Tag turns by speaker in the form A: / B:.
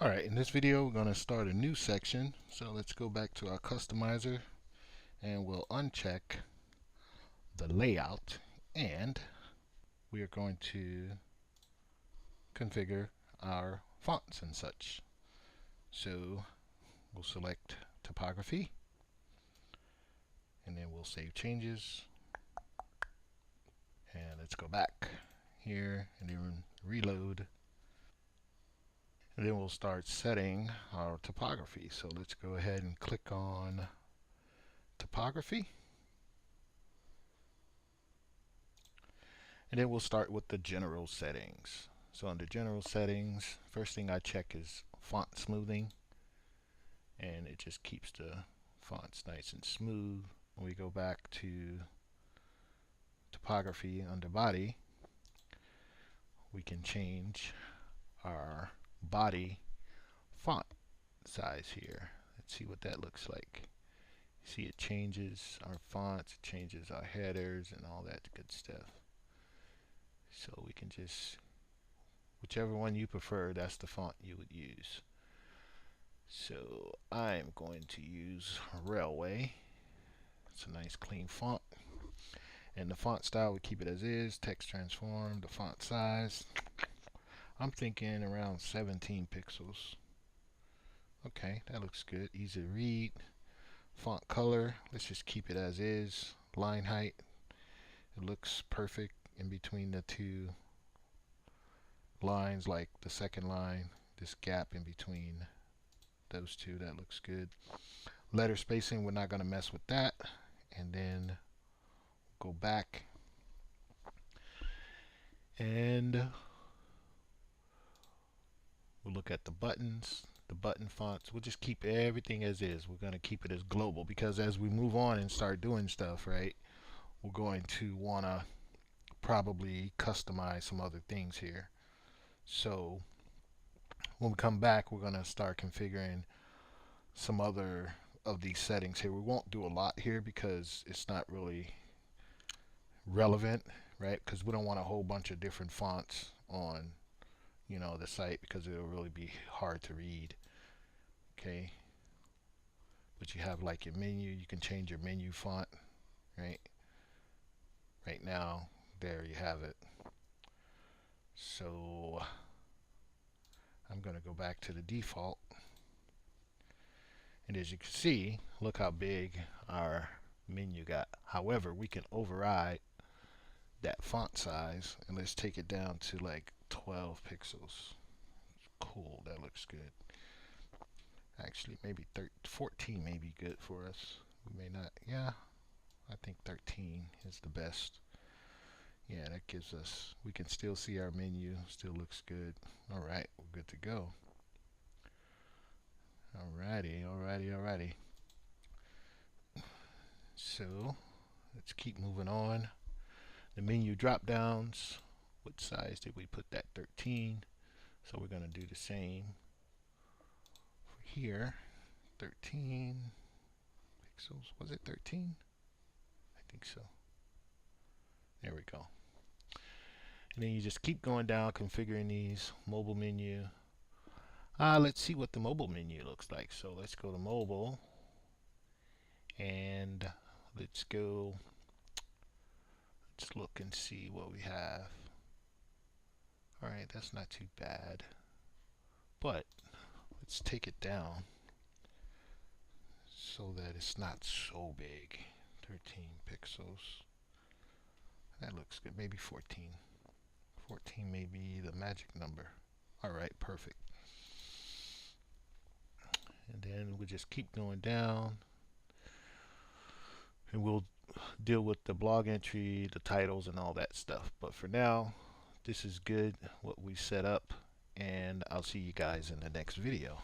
A: Alright, in this video we're going to start a new section. So let's go back to our customizer and we'll uncheck the layout, and we are going to configure our fonts and such. So we'll select Typography and then we'll save changes, and let's go back here and then reload. And then we'll start setting our typography. So let's go ahead and click on Typography. And then we'll start with the general settings. So under general settings, first thing I check is font smoothing. And it just keeps the fonts nice and smooth. When we go back to typography under body, we can change our body font size here. Let's see what that looks like. See, it changes our fonts, it changes our headers and all that good stuff. So we can just, whichever one you prefer, that's the font you would use. So I'm going to use Railway. It's a nice clean font. And the font style, we keep it as is. Text transform. The font size, I'm thinking around 17 pixels. Okay, that looks good. Easy to read. Font color, let's just keep it as is. Line height, it looks perfect in between the two lines, like the second line, this gap in between those two, that looks good. Letter spacing, we're not going to mess with that. And then go back and we'll look at the buttons, the button fonts. We'll just keep everything as is. We're going to keep it as global, because as we move on and start doing stuff, right, we're going to want to probably customize some other things here. So when we come back, we're going to start configuring some other of these settings here. We won't do a lot here because it's not really relevant, right? Because we don't want a whole bunch of different fonts on, you know, the site, because it'll really be hard to read. Okay, but you have like your menu, you can change your menu font, right? Right now, there you have it. So I'm going to go back to the default, and as you can see, look how big our menu got. However, we can override that font size, and let's take it down to like 12 pixels. Cool, that looks good. Actually, maybe 14 may be good for us. We may not. Yeah, I think 13 is the best. Yeah, that gives us, we can still see our menu, still looks good. All right, we're good to go. Alrighty. So let's keep moving on. The menu drop downs, what size did we put that? 13. So we're going to do the same for here. 13 pixels. Was it 13? I think so. There we go. And then you just keep going down, configuring these. Mobile menu. Let's see what the mobile menu looks like. So let's go to mobile, and let's go, let's look and see what we have. Alright, that's not too bad, but let's take it down so that it's not so big. 13 pixels. That looks good. Maybe 14. 14 may be the magic number. Alright, perfect. And then we'll just keep going down, and we'll deal with the blog entry, the titles, and all that stuff. But for now, this is good what we set up, and I'll see you guys in the next video.